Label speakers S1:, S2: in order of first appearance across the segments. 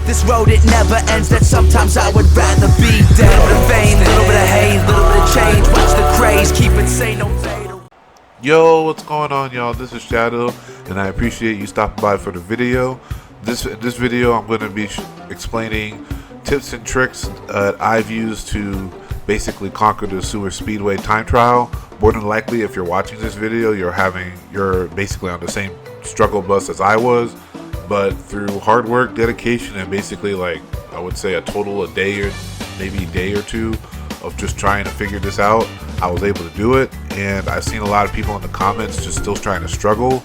S1: This road, it never ends, that sometimes I would rather be dead. A little bit of fame, a little bit of hate, a little bit of change. Watch the craze, keep it sane, no fatal.
S2: Yo, what's going on, y'all? This is Shadow, and I appreciate you stopping by for the video. This video, I'm going to be explaining tips and tricks that I've used to basically conquer the sewer speedway time trial. More than likely, if you're watching this video, you're basically on the same struggle bus as I was, but through hard work, dedication, and basically, like, I would say a total a day or maybe a day or two of just trying to figure this out, I was able to do it. And I've seen a lot of people in the comments just still trying to struggle.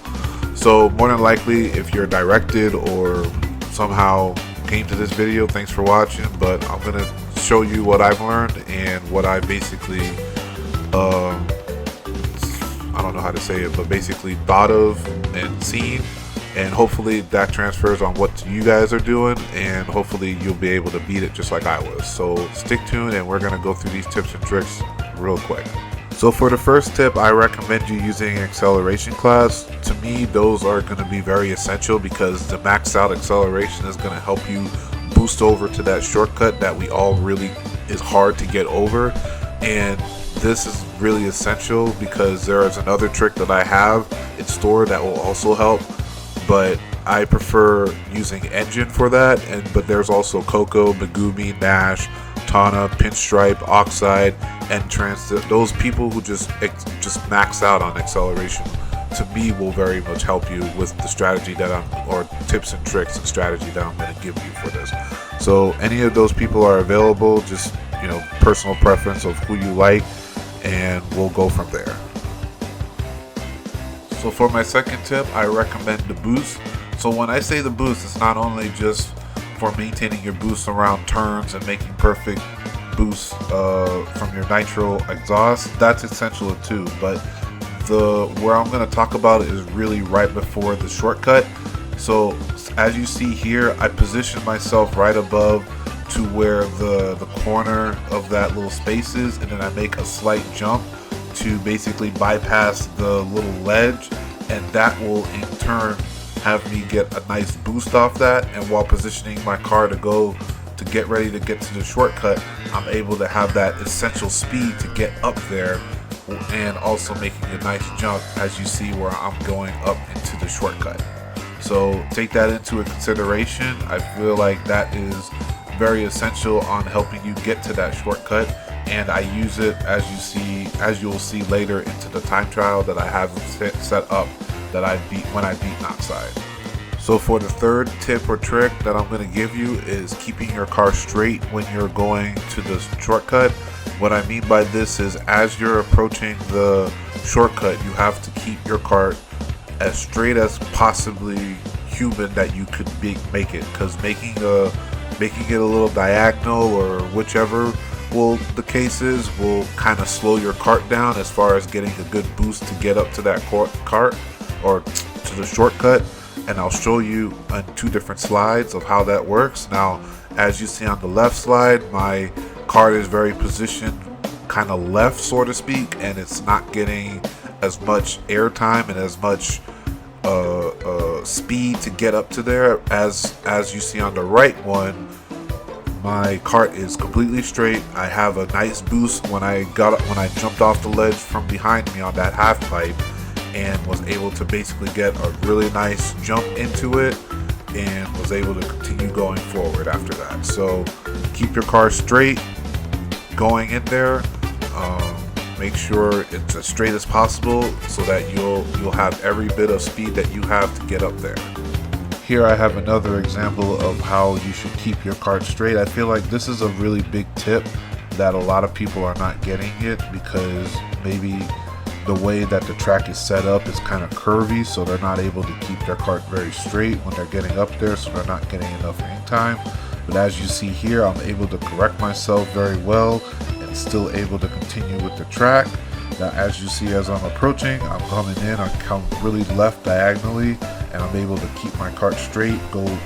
S2: So more than likely, if you're directed or somehow came to this video, thanks for watching. But I'm gonna show you what I've learned and what I basically I don't know how to say it, but basically thought of and seen, and hopefully that transfers on what you guys are doing, and hopefully you'll be able to beat it just like I was. So stick tuned, and we're gonna go through these tips and tricks real quick. So for the first tip, I recommend you using acceleration class. To me, those are going to be very essential because the maxed out acceleration is going to help you boost over to that shortcut that we all really is hard to get over. And this is really essential because there is another trick that I have in store that will also help, but I prefer using engine for that. But there's also Coco, Megumi, Nash, Tana, Pinstripe, Oxide, and Transit. Those people who just max out on acceleration, to me, will very much help you with the strategy that or tips and tricks and strategy that I'm going to give you for this. So any of those people are available, just, you know, personal preference of who you like, and we'll go from there. So for my second tip, I recommend the boost. So when I say the boost, it's not only just for maintaining your boost around turns and making perfect boosts from your nitro exhaust. That's essential too, but where I'm going to talk about it is really right before the shortcut. So as you see here, I position myself right above to where the corner of that little space is, and then I make a slight jump to basically bypass the little ledge, and that will in turn have me get a nice boost off that. And while positioning my car to get ready to get to the shortcut, I'm able to have that essential speed to get up there, and also making a nice jump as you see where I'm going up into the shortcut. So take that into consideration. I feel like that is very essential on helping you get to that shortcut, and I use it as you'll see later into the time trial that I have set up that I beat when I beat Oxide. So for the third tip or trick that I'm going to give you is keeping your car straight when you're going to the shortcut. What I mean by this is, as you're approaching the shortcut, you have to keep your cart as straight as possibly human that you could make it, because making it a little diagonal or whichever the case is will kind of slow your cart down as far as getting a good boost to get up to that cart or to the shortcut. And I'll show you on two different slides of how that works. Now, as you see on the left slide, my cart is very positioned kind of left, so to speak, and it's not getting as much airtime and as much speed to get up to there. As you see on the right one, my cart is completely straight. I have a nice boost when I jumped off the ledge from behind me on that half pipe, and was able to basically get a really nice jump into it, and was able to continue going forward after that. So keep your car straight going in there. Make sure it's as straight as possible so that you'll have every bit of speed that you have to get up there. Here I have another example of how you should keep your cart straight. I feel like this is a really big tip that a lot of people are not getting it, because maybe the way that the track is set up is kind of curvy, so they're not able to keep their cart very straight when they're getting up there, so they're not getting enough hang time. But as you see here, I'm able to correct myself very well and still able to continue with the track. Now as you see, as I'm approaching, I'm coming in, I come really left diagonally, and I'm able to keep my cart straight going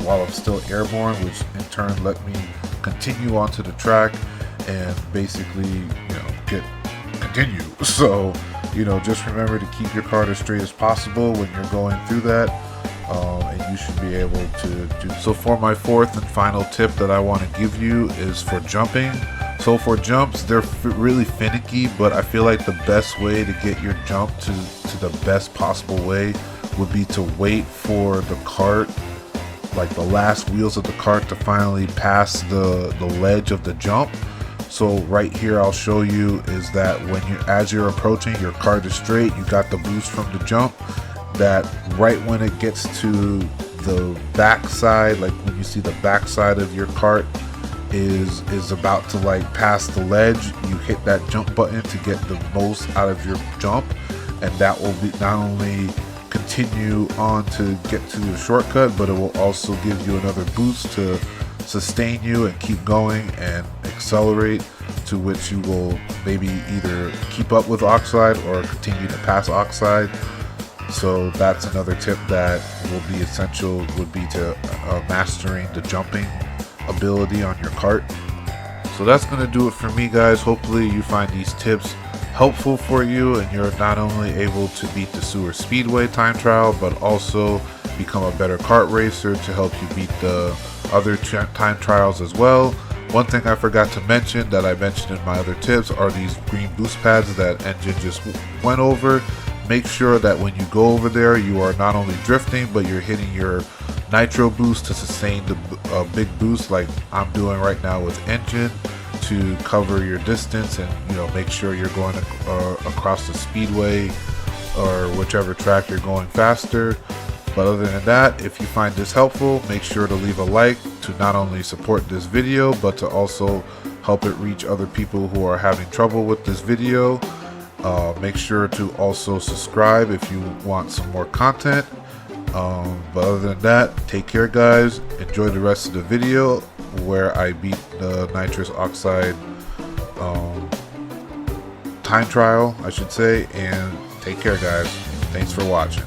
S2: while I'm still airborne, which in turn let me continue onto the track and basically, continue. So, just remember to keep your cart as straight as possible when you're going through that. and you should be able to do. So for my fourth and final tip that I want to give you is for jumping. So for jumps, they're really finicky, but I feel like the best way to get your jump to the best possible way would be to wait for the cart, like the last wheels of the cart, to finally pass the ledge of the jump. So right here I'll show you is that as you're approaching, your cart is straight, you got the boost from the jump, that right when it gets to the back side, like when you see the back side of your cart is about to like pass the ledge, you hit that jump button to get the most out of your jump, and that will be not only continue on to get to the shortcut, but it will also give you another boost to sustain you and keep going and accelerate, to which you will maybe either keep up with oxide or continue to pass oxide. So that's another tip that will be essential, would be to mastering the jumping ability on your cart. So that's going to do it for me, guys. Hopefully you find these tips helpful for you, and you're not only able to beat the Sewer Speedway time trial, but also become a better kart racer to help you beat the other time trials as well. One thing I forgot to mention that I mentioned in my other tips are these green boost pads that Engine just went over. Make sure that when you go over there, you are not only drifting, but you're hitting your nitro boost to sustain the big boost like I'm doing right now with Engine, to cover your distance, and make sure you're going across the speedway or whichever track you're going faster. But other than that, if you find this helpful, make sure to leave a like to not only support this video, but to also help it reach other people who are having trouble with this video. Make sure to also subscribe if you want some more content. But other than that, take care, guys. Enjoy the rest of the video where I beat the nitrous oxide time trial, I should say, and take care, guys. Thanks for watching.